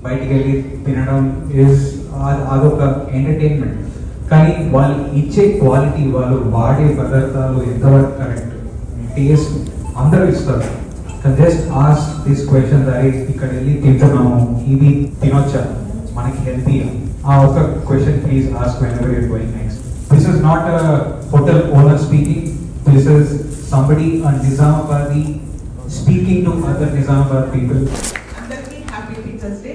బయటికి వెళ్ళి తినడం అదొక ఎంటర్టైన్మెంట్. కానీ వాళ్ళు ఇచ్చే క్వాలిటీ, వాళ్ళు వాడే పదార్థాలు ఎంతవరకు కరెక్ట్, టేస్ట్ అందరూ ఇస్తారు. జస్ట్ ఆస్క్ దిస్ క్వశ్చన్, అరే ఇక్కడ వెళ్ళి తింటున్నాము, ఇది తినొచ్చా, మనకి హెల్తీ, ఆ ఒక question please ask whenever you're going next. This is not a hotel owner speaking. This is somebody, a Nizamabadi, speaking to other Nizamabad people. అందరికీ హ్యాపీ టీచర్స్ డే.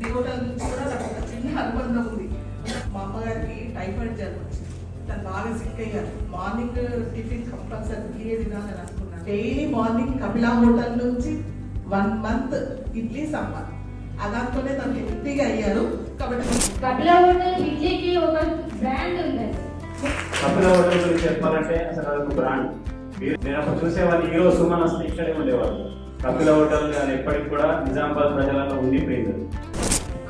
నీ హోటల్ నుంచి కూడా నాకు ఒక చిన్న అనుబంధం ఉంది. మా అమ్మగారికి టైఫాయిడ్ జ్వరం వచ్చింది, తను బాగా సిక్ అయ్యారు. మార్నింగ్ టిఫిన్ కంపల్సరీ తినాలని అనుకున్నాను. డైలీ మార్నింగ్ కపిలా హోటల్ నుంచి 1 month ఇడ్లీ సాంబార్, అదాంతోనే తను హెల్తీగా అయ్యారు. కాబట్టి కపిలా హోటల్ ఇడ్లీకి ఒక బ్రాండ్ ఉంది. కపిలా హోటల్ గురించి చెప్పాలంటే అసలు అదొక బ్రాండ్. నేను అప్పుడు చూసేవాడిని, హీరో సుమన్ అసలు ఇక్కడే ఉండేవాళ్ళు. కపిలా హోటల్ ఎప్పటికి కూడా నిజామాబాద్ ప్రజలలో ఉండిపోయింది.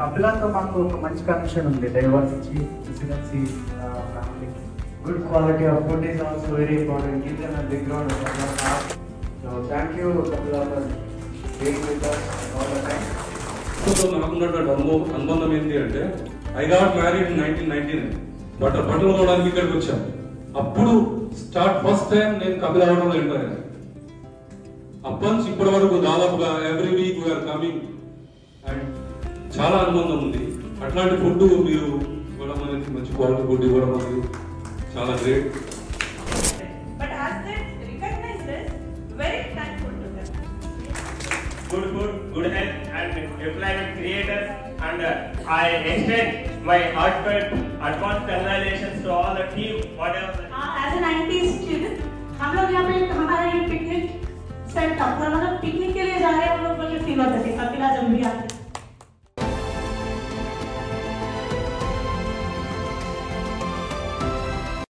కపిలాతో మాకు ఒక మంచి కనెక్షన్ ఉంది. Diversity, residency, family. Good quality of food is also very important. Give them a big round of applause. So thank you Kapila for being with us all the time. సో నాకున్నటువంటి అనుబంధం ఏంటి అంటే, ఐ గాట్ మ్యారీడ్ ఇన్ 1999. బట్టలు కొనడానికి ఇక్కడికి వచ్చాను. అప్పుడు ఫస్ట్ టైం నేను కపిలా హోటల్లో ఎంటర్ అయ్యాను. అప్పటి నుంచి ఇప్పటి వరకు దాదాపుగా every week we are coming and చాలా అనుబంధం ఉంది. అట్లాంటి ఫుడ్ మీరు ఇవ్వడం అనేది, మంచి క్వాలిటీ ఫుడ్ ఇవ్వడం అనేది చాలా great. But as they recognize this, very thankful to them. Good food, good health and employment creators, and I extend my heartfelt advanced congratulations to all the team, whatever. As a 90s student, हम लोग यहाँ पे हमारा ये picnic set था, मतलब picnic के लिए जा रहे हैं हम लोग, मुझे फील होता है कपिला जब भी आते